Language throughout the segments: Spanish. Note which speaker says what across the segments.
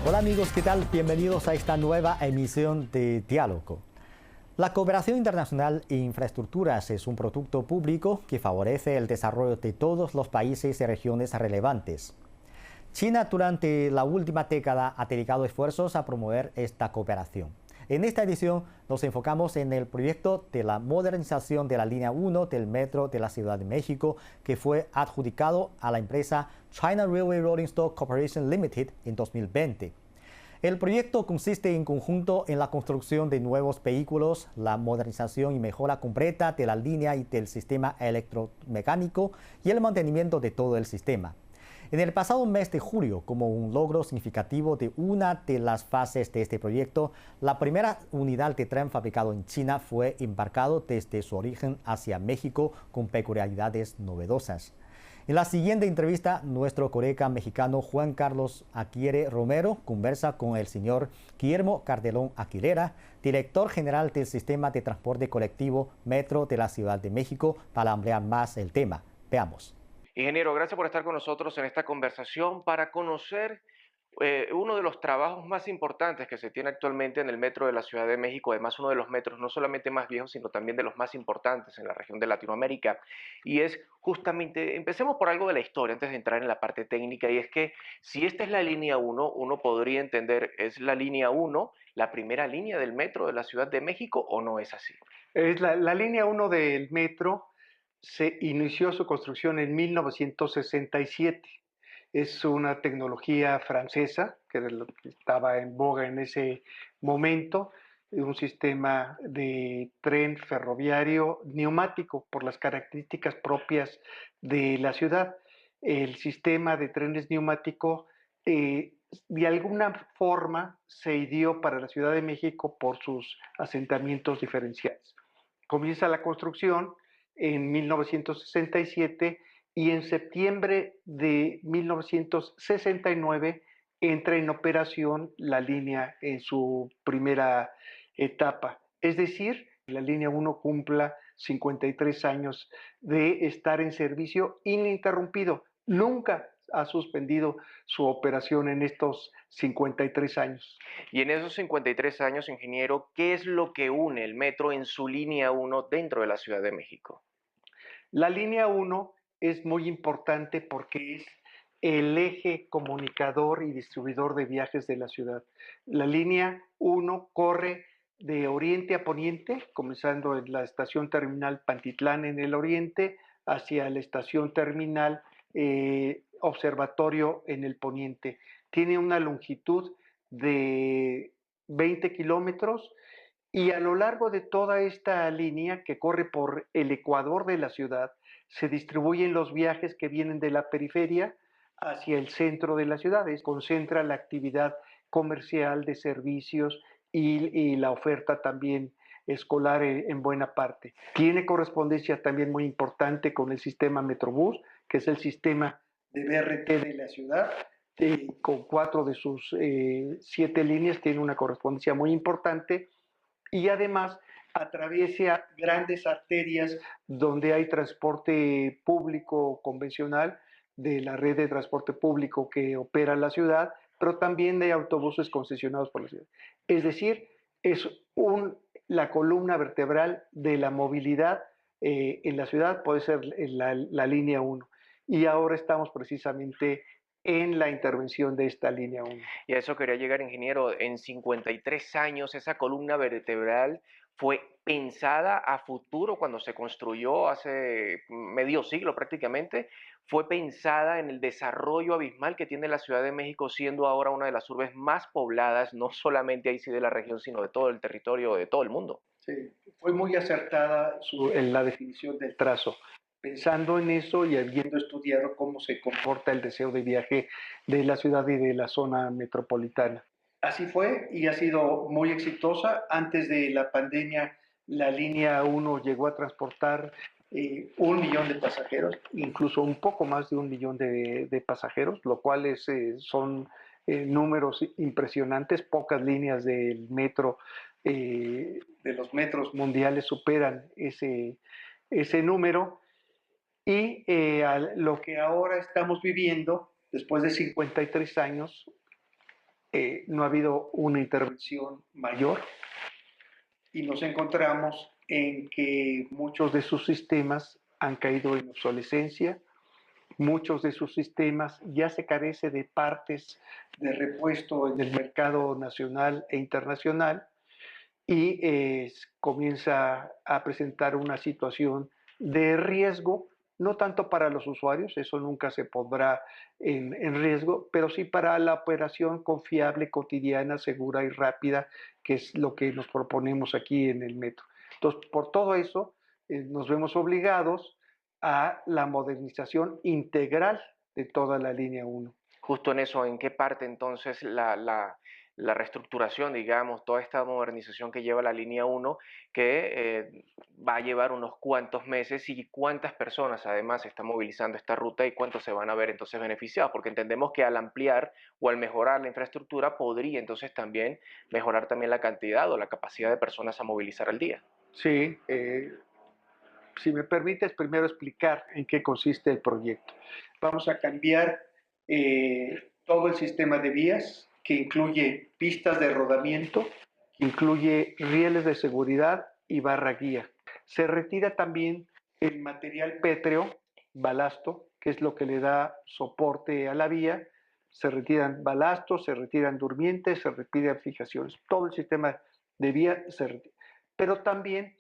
Speaker 1: Hola amigos, ¿qué tal? Bienvenidos a esta nueva emisión de Diálogo. La cooperación internacional en infraestructuras es un producto público que favorece el desarrollo de todos los países y regiones relevantes. China durante la última década ha dedicado esfuerzos a promover esta cooperación. En esta edición nos enfocamos en el proyecto de la modernización de la línea 1 del metro de la Ciudad de México, que fue adjudicado a la empresa China Railway Rolling Stock Corporation Limited en 2020. El proyecto consiste en conjunto en la construcción de nuevos vehículos, la modernización y mejora completa de la línea y del sistema electromecánico y el mantenimiento de todo el sistema. En el pasado mes de julio, como un logro significativo de una de las fases de este proyecto, la primera unidad de tren fabricado en China fue embarcado desde su origen hacia México con peculiaridades novedosas. En la siguiente entrevista, nuestro colega mexicano Juan Carlos Aguirre Romero conversa con el señor Guillermo Cardelón Aguilera, director general del Sistema de Transporte Colectivo Metro de la Ciudad de México, para ampliar más el tema. Veamos.
Speaker 2: Ingeniero, gracias por estar con nosotros en esta conversación para conocer uno de los trabajos más importantes que se tiene actualmente en el metro de la Ciudad de México, además uno de los metros no solamente más viejos, sino también de los más importantes en la región de Latinoamérica. Y es justamente, empecemos por algo de la historia antes de entrar en la parte técnica, y es que si esta es la línea uno, uno podría entender, ¿es la línea uno la primera línea del metro de la Ciudad de México o no es así?
Speaker 3: Es la línea uno del metro se inició su construcción en 1967. Es una tecnología francesa que era lo que estaba en boga en ese momento, un sistema de tren ferroviario neumático por las características propias de la ciudad. El sistema de trenes neumático de alguna forma se ideó para la Ciudad de México por sus asentamientos diferenciados. Comienza la construcción en 1967 y en septiembre de 1969 entra en operación la línea en su primera etapa. Es decir, la línea 1 cumpla 53 años de estar en servicio ininterrumpido. Nunca ha suspendido su operación en estos 53 años.
Speaker 2: Y en esos 53 años, ingeniero, ¿qué es lo que une el metro en su línea uno dentro de la Ciudad de México?
Speaker 3: La línea 1 es muy importante porque es el eje comunicador y distribuidor de viajes de la ciudad. La línea 1 corre de oriente a poniente, comenzando en la estación terminal Pantitlán en el oriente, hacia la estación terminal Observatorio en el poniente. Tiene una longitud de 20 kilómetros y a lo largo de toda esta línea que corre por el ecuador de la ciudad, se distribuyen los viajes que vienen de la periferia hacia el centro de la ciudad. Concentra la actividad comercial de servicios y la oferta también escolar en buena parte. Tiene correspondencia también muy importante con el sistema Metrobús, que es el sistema de BRT de la ciudad, con 4 de sus 7 líneas, tiene una correspondencia muy importante y además atraviesa grandes arterias donde hay transporte público convencional de la red de transporte público que opera la ciudad, pero también de autobuses concesionados por la ciudad. Es decir, es la columna vertebral de la movilidad en la ciudad, puede ser la línea 1. Y ahora estamos precisamente en la intervención de esta línea 1.
Speaker 2: Y a eso quería llegar, ingeniero. En 53 años, esa columna vertebral fue pensada a futuro cuando se construyó hace medio siglo prácticamente. Fue pensada en el desarrollo abismal que tiene la Ciudad de México, siendo ahora una de las urbes más pobladas, no solamente ahí sí de la región, sino de todo el territorio, de todo el mundo.
Speaker 3: Sí, fue muy acertada en la definición del trazo. Pensando en eso y habiendo estudiado cómo se comporta el deseo de viaje de la ciudad y de la zona metropolitana. Así fue y ha sido muy exitosa. Antes de la pandemia, la línea 1 llegó a transportar 1 millón de pasajeros, incluso un poco más de 1 millón de pasajeros, lo cual son números impresionantes. Pocas líneas del metro, de los metros mundiales, superan ese número. Y lo que ahora estamos viviendo, después de 53 años, no ha habido una intervención mayor y nos encontramos en que muchos de sus sistemas han caído en obsolescencia, muchos de sus sistemas ya se carece de partes de repuesto en el mercado nacional e internacional y comienza a presentar una situación de riesgo, no tanto para los usuarios, eso nunca se pondrá en riesgo, pero sí para la operación confiable, cotidiana, segura y rápida, que es lo que nos proponemos aquí en el metro. Entonces, por todo eso, nos vemos obligados a la modernización integral de toda la línea 1.
Speaker 2: Justo en eso, ¿en qué parte entonces la reestructuración, digamos, toda esta modernización que lleva la línea uno, que va a llevar unos cuantos meses y cuántas personas además están movilizando esta ruta y cuántos se van a ver entonces beneficiados? Porque entendemos que al ampliar o al mejorar la infraestructura podría entonces también mejorar también la cantidad o la capacidad de personas a movilizar al día.
Speaker 3: Sí, si me permites primero explicar en qué consiste el proyecto. Vamos a cambiar todo el sistema de vías, que incluye pistas de rodamiento, que incluye rieles de seguridad y barra guía. Se retira también el material pétreo, balasto, que es lo que le da soporte a la vía. Se retiran balastos, se retiran durmientes, se retiran fijaciones. Todo el sistema de vía se retira. Pero también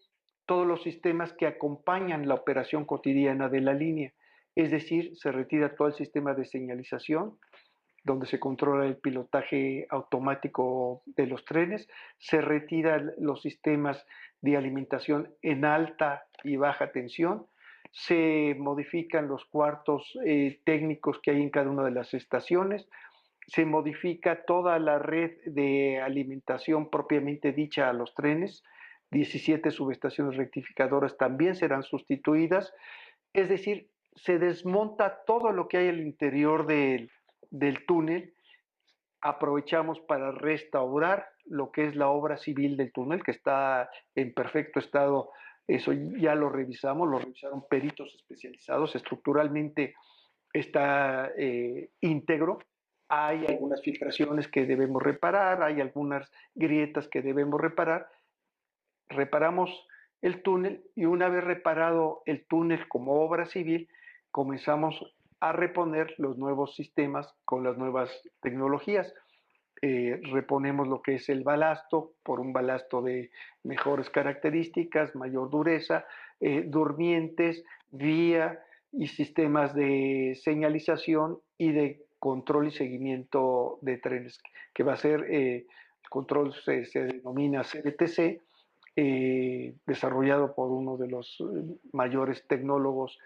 Speaker 3: todos los sistemas que acompañan la operación cotidiana de la línea. Es decir, se retira todo el sistema de señalización, donde se controla el pilotaje automático de los trenes, se retiran los sistemas de alimentación en alta y baja tensión, se modifican los cuartos técnicos que hay en cada una de las estaciones, se modifica toda la red de alimentación propiamente dicha a los trenes, 17 subestaciones rectificadoras también serán sustituidas, es decir, se desmonta todo lo que hay al interior del túnel, aprovechamos para restaurar lo que es la obra civil del túnel, que está en perfecto estado, eso ya lo revisamos, lo revisaron peritos especializados, estructuralmente está íntegro, hay algunas filtraciones que debemos reparar, hay algunas grietas que debemos reparar, reparamos el túnel y una vez reparado el túnel como obra civil, comenzamos a reponer los nuevos sistemas con las nuevas tecnologías. Reponemos lo que es el balasto por un balasto de mejores características, mayor dureza, durmientes, vía y sistemas de señalización y de control y seguimiento de trenes, que va a ser, control se denomina CBTC, desarrollado por uno de los mayores tecnólogos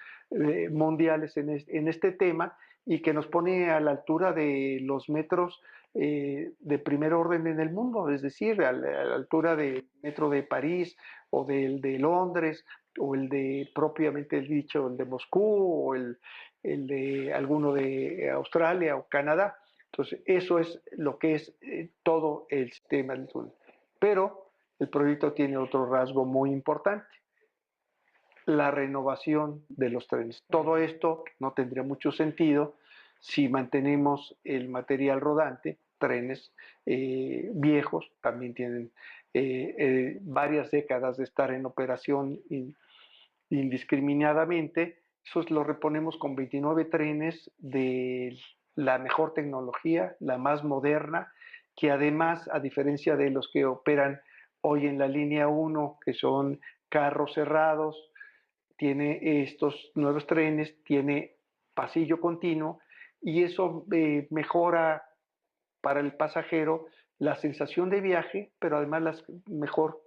Speaker 3: mundiales en este tema y que nos pone a la altura de los metros de primer orden en el mundo, es decir, a la altura del metro de París o del de Londres o el de propiamente dicho el de Moscú o el de alguno de Australia o Canadá. Entonces, eso es lo que es todo el sistema del túnel. Pero el proyecto tiene otro rasgo muy importante, la renovación de los trenes. Todo esto no tendría mucho sentido si mantenemos el material rodante, trenes viejos, también tienen varias décadas de estar en operación indiscriminadamente, eso lo reponemos con 29 trenes de la mejor tecnología, la más moderna, que además, a diferencia de los que operan hoy en la línea 1, que son carros cerrados, tiene estos nuevos trenes, tiene pasillo continuo y eso mejora para el pasajero la sensación de viaje, pero además la mejor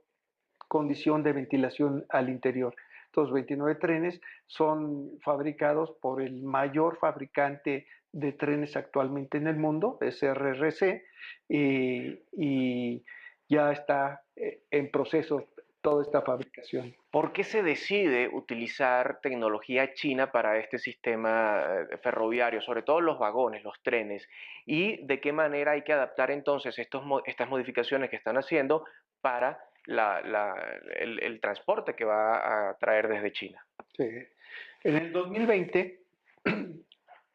Speaker 3: condición de ventilación al interior. Estos 29 trenes son fabricados por el mayor fabricante de trenes actualmente en el mundo, es RRC, y ya está en proceso toda esta fabricación.
Speaker 2: ¿Por qué se decide utilizar tecnología china para este sistema ferroviario, sobre todo los vagones, los trenes? ¿Y de qué manera hay que adaptar entonces estas modificaciones que están haciendo para el transporte que va a traer desde China?
Speaker 3: Sí. En el 2020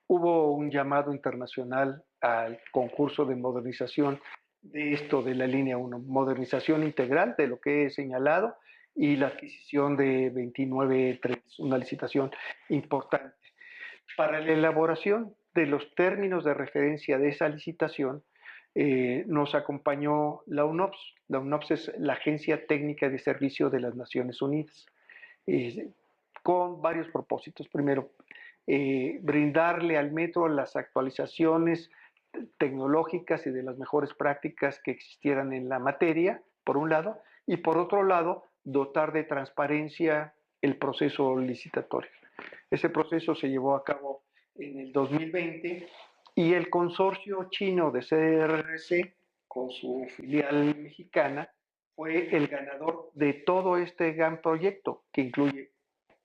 Speaker 3: hubo un llamado internacional al concurso de modernización de esto de la línea 1, modernización integral de lo que he señalado y la adquisición de 29 trenes, una licitación importante. Para la elaboración de los términos de referencia de esa licitación, nos acompañó la UNOPS. La UNOPS es la Agencia Técnica de Servicio de las Naciones Unidas, con varios propósitos. Primero, brindarle al metro las actualizaciones tecnológicas y de las mejores prácticas que existieran en la materia, por un lado, y por otro lado, dotar de transparencia el proceso licitatorio. Ese proceso se llevó a cabo en el 2020 y el consorcio chino de CRRC, con su filial mexicana, fue el ganador de todo este gran proyecto que incluye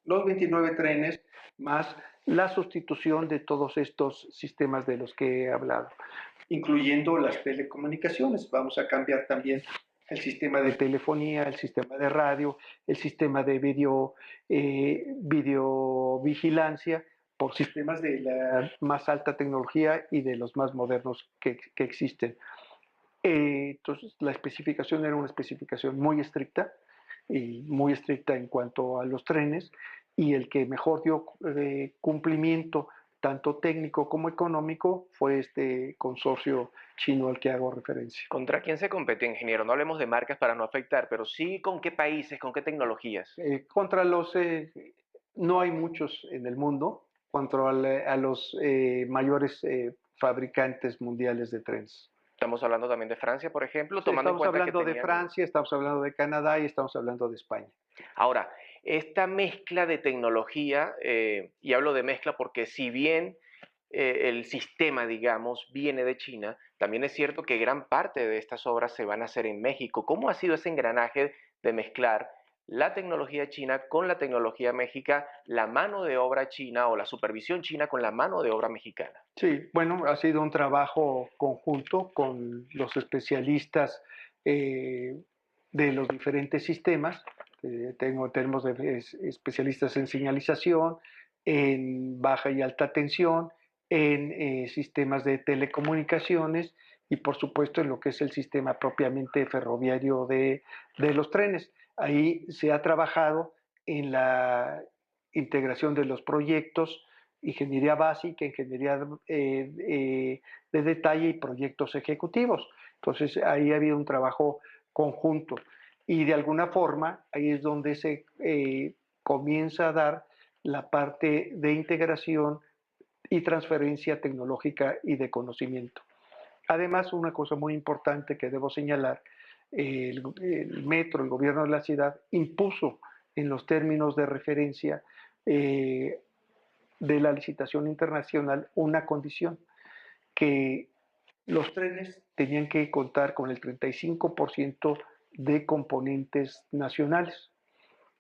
Speaker 3: los 29 trenes más la sustitución de todos estos sistemas de los que he hablado, incluyendo las telecomunicaciones. Vamos a cambiar también el sistema de telefonía, el sistema de radio, el sistema de videovigilancia por sistemas de la más alta tecnología y de los más modernos que existen. Entonces, la especificación era una especificación muy estricta, y muy estricta en cuanto a los trenes, y el que mejor dio cumplimiento tanto técnico como económico fue este consorcio chino al que hago referencia.
Speaker 2: ¿Contra quién se compete, ingeniero? No hablemos de marcas para no afectar, pero sí con qué países, con qué tecnologías.
Speaker 3: Contra los, no hay muchos en el mundo, contra a los mayores fabricantes mundiales de trenes.
Speaker 2: Estamos hablando también de Francia, por ejemplo,
Speaker 3: Sí,
Speaker 2: tomando en
Speaker 3: estamos
Speaker 2: cuenta que
Speaker 3: hablando de
Speaker 2: tenían...
Speaker 3: Francia, estamos hablando de Canadá y estamos hablando de España.
Speaker 2: Ahora, esta mezcla de tecnología, y hablo de mezcla porque si bien el sistema, digamos, viene de China, también es cierto que gran parte de estas obras se van a hacer en México. ¿Cómo ha sido ese engranaje de mezclar la tecnología china con la tecnología mexica, la mano de obra china o la supervisión china con la mano de obra mexicana?
Speaker 3: Sí, bueno, ha sido un trabajo conjunto con los especialistas de los diferentes sistemas. Tenemos especialistas en señalización, en baja y alta tensión, en sistemas de telecomunicaciones y por supuesto en lo que es el sistema propiamente ferroviario de los trenes. Ahí se ha trabajado en la integración de los proyectos, ingeniería básica, ingeniería de detalle y proyectos ejecutivos. Entonces ahí ha habido un trabajo conjunto y de alguna forma ahí es donde se comienza a dar la parte de integración y transferencia tecnológica y de conocimiento. Además, una cosa muy importante que debo señalar, el metro, el gobierno de la ciudad, impuso en los términos de referencia de la licitación internacional una condición, que los trenes tenían que contar con el 35% de componentes nacionales.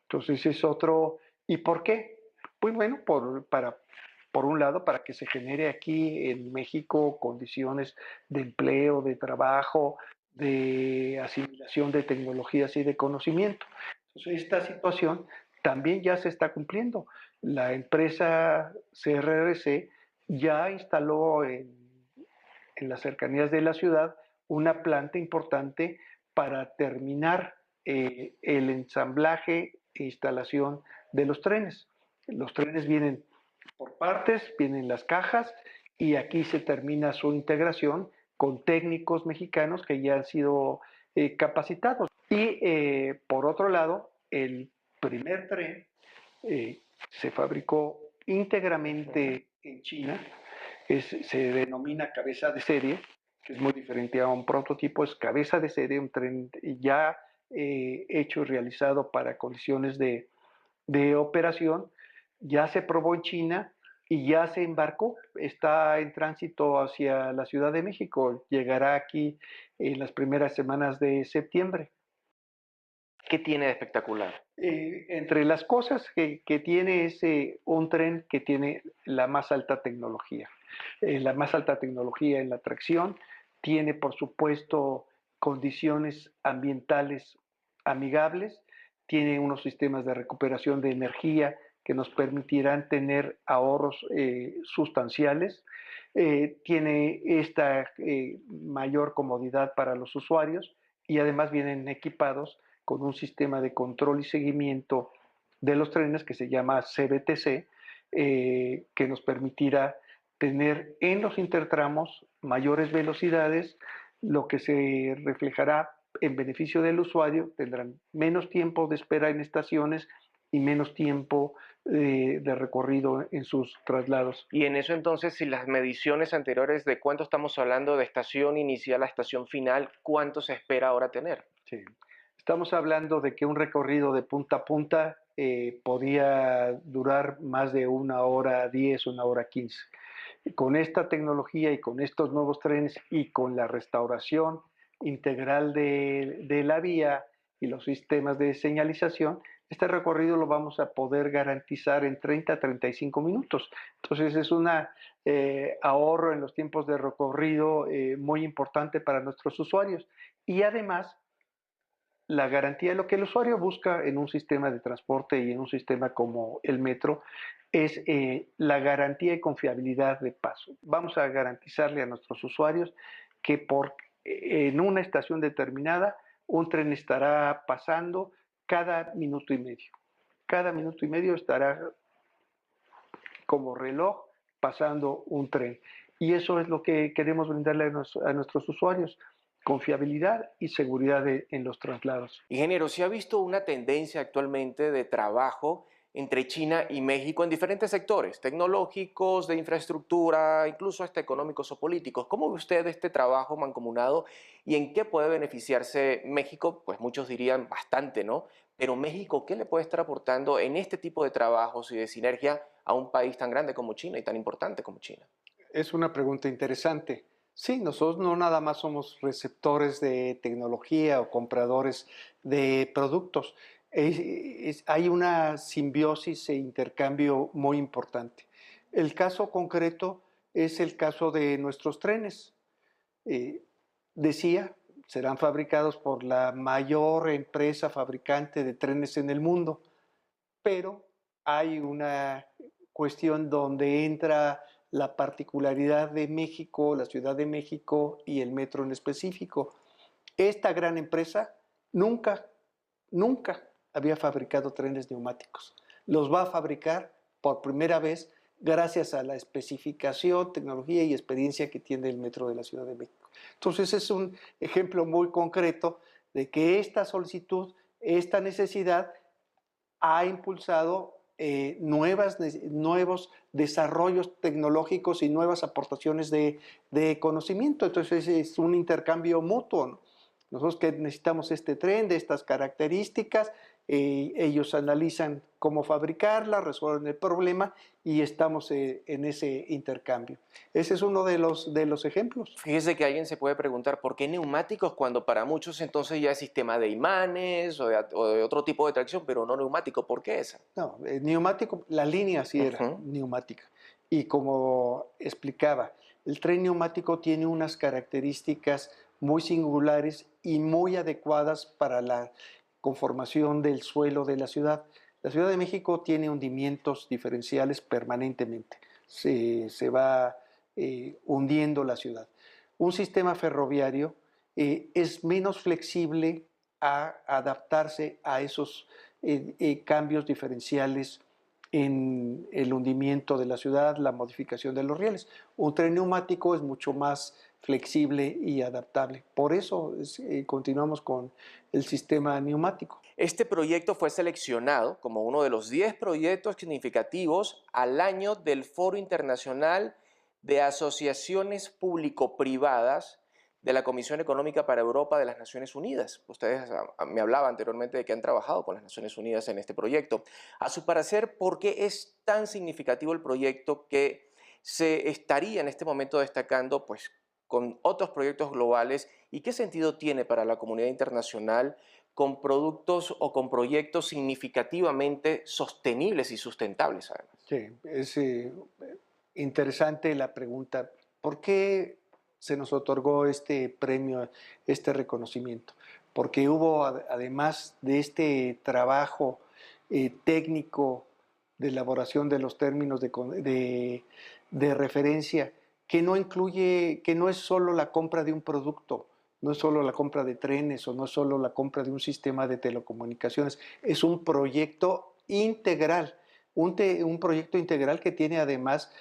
Speaker 3: Entonces es otro, ¿y por qué? Pues bueno, por un lado, para que se genere aquí en México condiciones de empleo, de trabajo, de asimilación de tecnologías y de conocimiento. Entonces, esta situación también ya se está cumpliendo. La empresa CRRC ya instaló en las cercanías de la ciudad una planta importante para terminar el ensamblaje e instalación de los trenes. Los trenes vienen por partes, vienen las cajas y aquí se termina su integración con técnicos mexicanos que ya han sido capacitados. Y por otro lado, el primer tren se fabricó íntegramente en China, se denomina cabeza de serie, que es muy diferente a un prototipo, es cabeza de serie, un tren ya hecho y realizado para condiciones de operación, ya se probó en China y ya se embarcó, está en tránsito hacia la Ciudad de México, llegará aquí en las primeras semanas de septiembre.
Speaker 2: ¿Qué tiene de espectacular?
Speaker 3: Entre las cosas que tiene es un tren que tiene la más alta tecnología. La más alta tecnología en la tracción, tiene por supuesto condiciones ambientales amigables, tiene unos sistemas de recuperación de energía que nos permitirán tener ahorros sustanciales, tiene esta mayor comodidad para los usuarios y además vienen equipados con un sistema de control y seguimiento de los trenes que se llama CBTC, que nos permitirá tener en los intertramos mayores velocidades, lo que se reflejará en beneficio del usuario. Tendrán menos tiempo de espera en estaciones y menos tiempo de recorrido en sus traslados.
Speaker 2: Y en eso entonces, si las mediciones anteriores de cuánto estamos hablando de estación inicial a estación final, ¿cuánto se espera ahora tener?
Speaker 3: Sí. Estamos hablando de que un recorrido de punta a punta podía durar más de 1 hora 10, 1 hora 15. Con esta tecnología y con estos nuevos trenes y con la restauración integral de la vía y los sistemas de señalización, este recorrido lo vamos a poder garantizar en 30 a 35 minutos. Entonces es un ahorro en los tiempos de recorrido muy importante para nuestros usuarios. Y además, la garantía de lo que el usuario busca en un sistema de transporte y en un sistema como el metro es la garantía y confiabilidad de paso. Vamos a garantizarle a nuestros usuarios que en una estación determinada un tren estará pasando cada minuto y medio. Cada minuto y medio estará como reloj pasando un tren. Y eso es lo que queremos brindarle a nuestros usuarios: confiabilidad y seguridad en los traslados.
Speaker 2: Ingeniero, ¿se ha visto una tendencia actualmente de trabajo entre China y México en diferentes sectores, tecnológicos, de infraestructura, incluso hasta económicos o políticos? ¿Cómo ve usted este trabajo mancomunado y en qué puede beneficiarse México? Pues muchos dirían bastante, ¿no? Pero México, ¿qué le puede estar aportando en este tipo de trabajos y de sinergia a un país tan grande como China y tan importante como China?
Speaker 3: Es una pregunta interesante. Sí, nosotros no nada más somos receptores de tecnología o compradores de productos. Hay una simbiosis e intercambio muy importante. El caso concreto es el caso de nuestros trenes. Decía, serán fabricados por la mayor empresa fabricante de trenes en el mundo, pero hay una cuestión donde entra la particularidad de México, la Ciudad de México y el metro en específico. Esta gran empresa nunca había fabricado trenes neumáticos. Los va a fabricar por primera vez gracias a la especificación, tecnología y experiencia que tiene el metro de la Ciudad de México. Entonces es un ejemplo muy concreto de que esta solicitud, esta necesidad ha impulsado nuevos desarrollos tecnológicos y nuevas aportaciones de conocimiento. Entonces es un intercambio mutuo, ¿no? Nosotros que necesitamos este tren de estas características, ellos analizan cómo fabricarla, resuelven el problema y estamos en ese intercambio. Ese es uno de los ejemplos.
Speaker 2: Fíjese que alguien se puede preguntar por qué neumáticos cuando para muchos entonces ya es sistema de imanes o de otro tipo de tracción, pero no neumático. ¿Por qué esa?
Speaker 3: No, neumático, la línea sí era neumática. Y como explicaba, el tren neumático tiene unas características muy singulares y muy adecuadas para la conformación del suelo de la ciudad. La Ciudad de México tiene hundimientos diferenciales permanentemente. Se va hundiendo la ciudad. Un sistema ferroviario es menos flexible a adaptarse a esos cambios diferenciales en el hundimiento de la ciudad, la modificación de los rieles. Un tren neumático es mucho más flexible y adaptable. Por eso continuamos con el sistema neumático.
Speaker 2: Este proyecto fue seleccionado como uno de los 10 proyectos significativos al año del Foro Internacional de Asociaciones Público-Privadas de la Comisión Económica para Europa de las Naciones Unidas. Ustedes me hablaban anteriormente de que han trabajado con las Naciones Unidas en este proyecto. A su parecer, ¿por qué es tan significativo el proyecto que se estaría en este momento destacando pues, con otros proyectos globales? ¿Y qué sentido tiene para la comunidad internacional con productos o con proyectos significativamente sostenibles y sustentables, además?
Speaker 3: Sí, es interesante la pregunta. ¿Por qué se nos otorgó este premio, este reconocimiento? Porque hubo, además de este trabajo técnico de elaboración de los términos de referencia, que no incluye, que no es solo la compra de un producto, no es solo la compra de trenes o no es solo la compra de un sistema de telecomunicaciones, es un proyecto integral, un proyecto integral que tiene además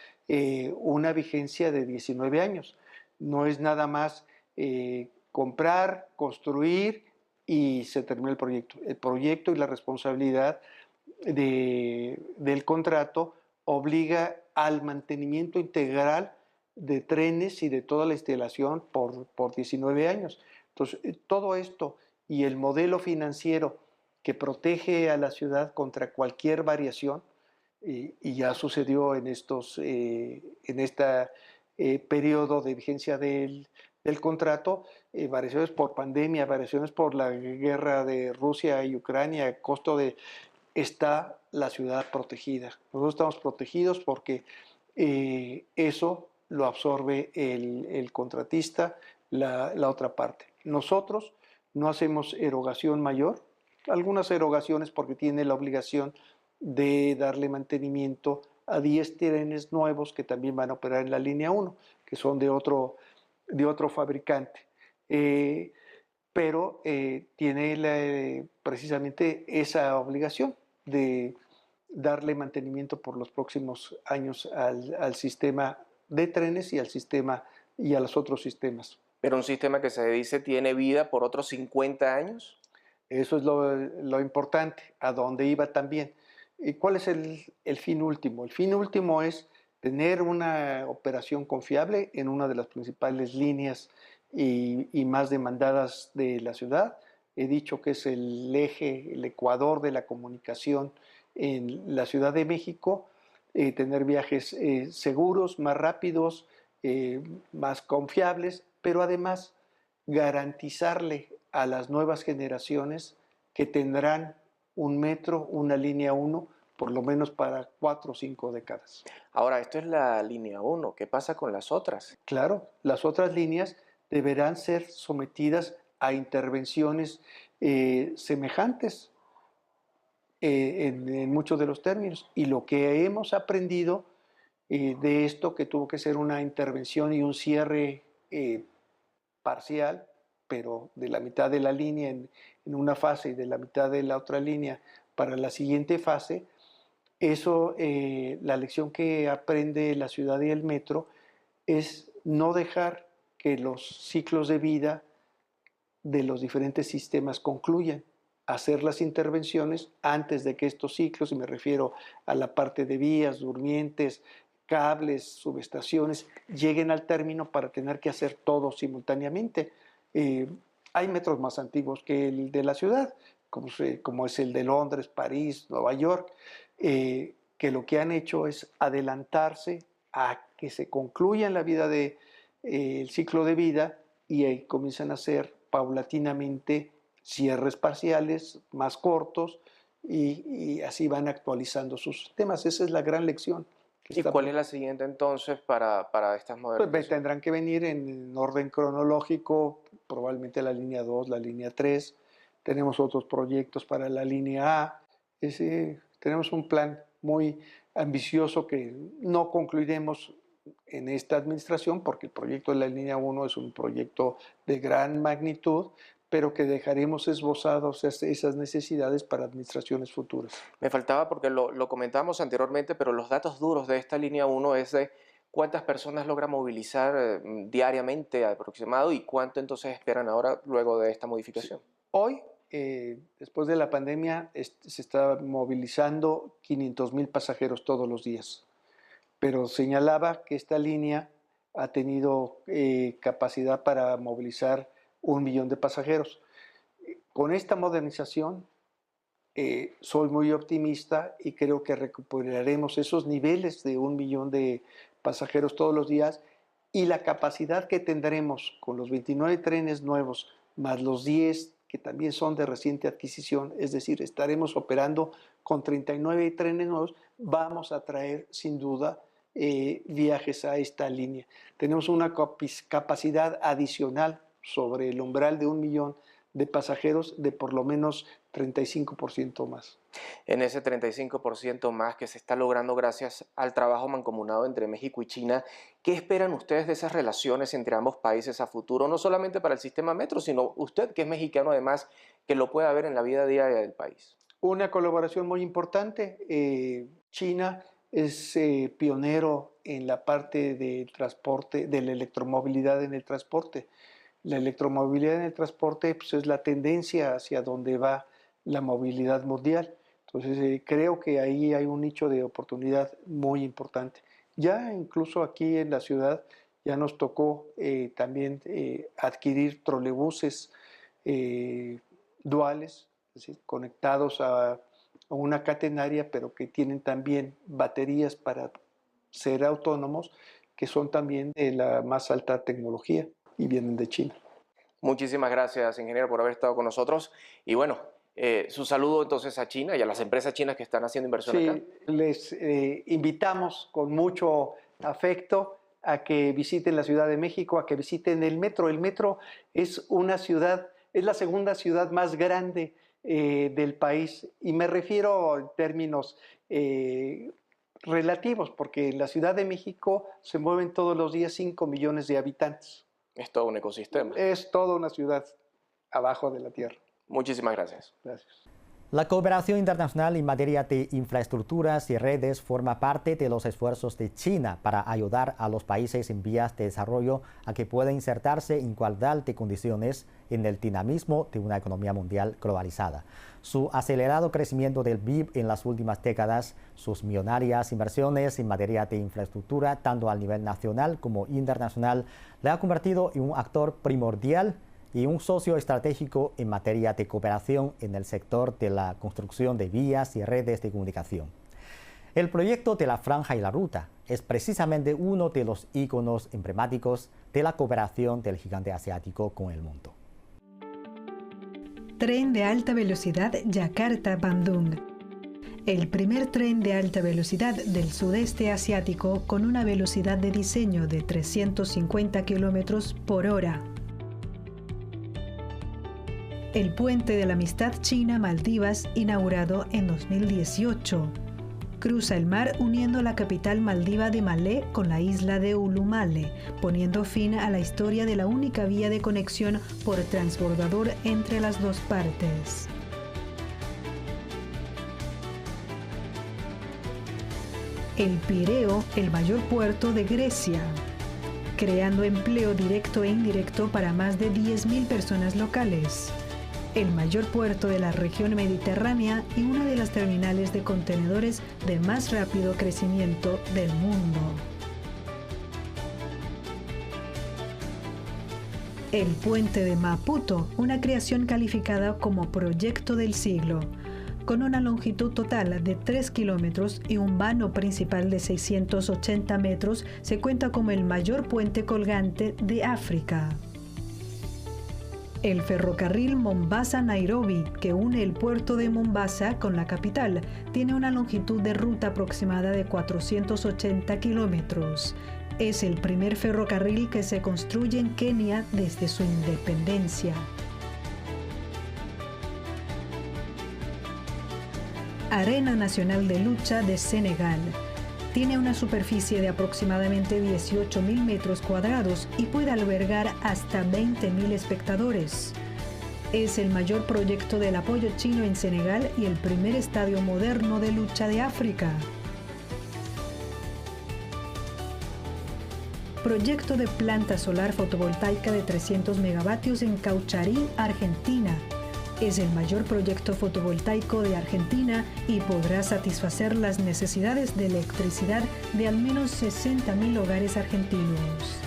Speaker 3: una vigencia de 19 años. No es nada más comprar, construir y se termina el proyecto. El proyecto y la responsabilidad del contrato obliga al mantenimiento integral de trenes y de toda la instalación por 19 años. Entonces, todo esto y el modelo financiero que protege a la ciudad contra cualquier variación, y ya sucedió en este periodo de vigencia del contrato, variaciones por pandemia, variaciones por la guerra de Rusia y Ucrania, costo de está la ciudad protegida. Nosotros estamos protegidos porque eso lo absorbe el contratista, la otra parte. Nosotros no hacemos erogación mayor, algunas erogaciones porque tiene la obligación de darle mantenimiento a 10 trenes nuevos que también van a operar en la línea 1, que son de otro fabricante. Pero tiene precisamente esa obligación de darle mantenimiento por los próximos años al sistema de trenes y al sistema y a los otros sistemas.
Speaker 2: Pero un sistema que se dice tiene vida por otros 50 años.
Speaker 3: Eso es lo importante, a dónde iba también. ¿Y cuál es el fin último? El fin último es tener una operación confiable en una de las principales líneas y más demandadas de la ciudad. He dicho que es el eje, el ecuador de la comunicación en la Ciudad de México, tener viajes seguros, más rápidos, más confiables, pero además garantizarle a las nuevas generaciones que tendrán un metro, una línea 1, por lo menos para 4 o 5 décadas.
Speaker 2: Ahora, esto es la línea 1. ¿Qué pasa con las otras?
Speaker 3: Claro, las otras líneas deberán ser sometidas a intervenciones semejantes en muchos de los términos. Y lo que hemos aprendido de esto, que tuvo que ser una intervención y un cierre parcial, pero de la mitad de la línea en una fase y de la mitad de la otra línea para la siguiente fase, eso, la lección que aprende la ciudad y el metro es no dejar que los ciclos de vida de los diferentes sistemas concluyan, hacer las intervenciones antes de que estos ciclos, y me refiero a la parte de vías, durmientes, cables, subestaciones, lleguen al término para tener que hacer todo simultáneamente. Hay metros más antiguos que el de la ciudad, como es el de Londres, París, Nueva York, que lo que han hecho es adelantarse a que se concluya en la vida el ciclo de vida y ahí comienzan a hacer paulatinamente cierres parciales más cortos y así van actualizando sus sistemas. Esa es la gran lección.
Speaker 2: ¿Y cuál es la siguiente entonces para estas modernizaciones?
Speaker 3: Pues tendrán que venir en orden cronológico, probablemente la línea 2, la línea 3. Tenemos otros proyectos para la línea A. Tenemos un plan muy ambicioso que no concluiremos en esta administración porque el proyecto de la línea 1 es un proyecto de gran magnitud, pero que dejaremos esbozados esas necesidades para administraciones futuras.
Speaker 2: Me faltaba porque lo comentábamos anteriormente, pero los datos duros de esta línea 1 es de cuántas personas logra movilizar diariamente aproximado y cuánto entonces esperan ahora luego de esta modificación.
Speaker 3: Sí. Hoy, después de la pandemia, se está movilizando 500,000 pasajeros todos los días, pero señalaba que esta línea ha tenido capacidad para movilizar 1,000,000 de pasajeros. Con esta modernización soy muy optimista y creo que recuperaremos esos niveles de 1,000,000 de pasajeros todos los días y la capacidad que tendremos con los 29 trenes nuevos más los 10 que también son de reciente adquisición, es decir, estaremos operando con 39 trenes nuevos, vamos a traer sin duda viajes a esta línea. Tenemos una capacidad adicional sobre el umbral de 1,000,000 de pasajeros de por lo menos 35% más.
Speaker 2: En ese 35% más que se está logrando gracias al trabajo mancomunado entre México y China, ¿qué esperan ustedes de esas relaciones entre ambos países a futuro? No solamente para el sistema metro, sino usted, que es mexicano además, que lo pueda ver en la vida diaria del país.
Speaker 3: Una colaboración muy importante. China es pionero en la parte del transporte, de la electromovilidad en el transporte. La electromovilidad en el transporte pues, es la tendencia hacia donde va la movilidad mundial. Entonces creo que ahí hay un nicho de oportunidad muy importante. Ya incluso aquí en la ciudad ya nos tocó también adquirir trolebuses duales, es decir, conectados a una catenaria, pero que tienen también baterías para ser autónomos, que son también de la más alta tecnología y vienen de China.
Speaker 2: Muchísimas gracias, ingeniero, por haber estado con nosotros. Y bueno, su saludo entonces a China y a las empresas chinas que están haciendo inversión acá.
Speaker 3: Les invitamos con mucho afecto a que visiten la Ciudad de México, a que visiten el metro. El metro es una ciudad, es la segunda ciudad más grande del país, y me refiero en términos relativos, porque en la Ciudad de México se mueven todos los días 5 millones de habitantes.
Speaker 2: Es todo un ecosistema.
Speaker 3: Es toda una ciudad abajo de la tierra.
Speaker 2: Muchísimas gracias.
Speaker 3: Gracias.
Speaker 1: La cooperación internacional en materia de infraestructuras y redes forma parte de los esfuerzos de China para ayudar a los países en vías de desarrollo a que puedan insertarse en igualdad de condiciones en el dinamismo de una economía mundial globalizada. Su acelerado crecimiento del PIB en las últimas décadas, sus millonarias inversiones en materia de infraestructura, tanto a nivel nacional como internacional, le ha convertido en un actor primordial y un socio estratégico en materia de cooperación en el sector de la construcción de vías y redes de comunicación. El proyecto de la Franja y la Ruta es precisamente uno de los íconos emblemáticos de la cooperación del gigante asiático con el mundo.
Speaker 4: Tren de alta velocidad Yakarta-Bandung. El primer tren de alta velocidad del sudeste asiático con una velocidad de diseño de 350 km por hora. El puente de la amistad China-Maldivas, inaugurado en 2018. Cruza el mar uniendo la capital maldiva de Malé con la isla de Ulumale, poniendo fin a la historia de la única vía de conexión por transbordador entre las dos partes. El Pireo, el mayor puerto de Grecia, creando empleo directo e indirecto para más de 10.000 personas locales. El mayor puerto de la región mediterránea y una de las terminales de contenedores de más rápido crecimiento del mundo. El puente de Maputo, una creación calificada como proyecto del siglo, con una longitud total de 3 kilómetros y un vano principal de 680 metros, se cuenta como el mayor puente colgante de África. El ferrocarril Mombasa-Nairobi, que une el puerto de Mombasa con la capital, tiene una longitud de ruta aproximada de 480 kilómetros. Es el primer ferrocarril que se construye en Kenia desde su independencia. Arena Nacional de Lucha de Senegal. Tiene una superficie de aproximadamente 18.000 metros cuadrados y puede albergar hasta 20.000 espectadores. Es el mayor proyecto del apoyo chino en Senegal y el primer estadio moderno de lucha de África. Proyecto de planta solar fotovoltaica de 300 megavatios en Caucharí, Argentina. Es el mayor proyecto fotovoltaico de Argentina y podrá satisfacer las necesidades de electricidad de al menos 60.000 hogares argentinos.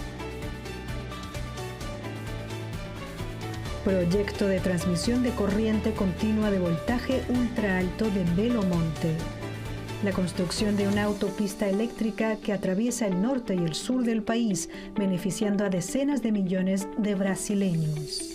Speaker 4: Proyecto de transmisión de corriente continua de voltaje ultra alto de Belo Monte. La construcción de una autopista eléctrica que atraviesa el norte y el sur del país, beneficiando a decenas de millones de brasileños.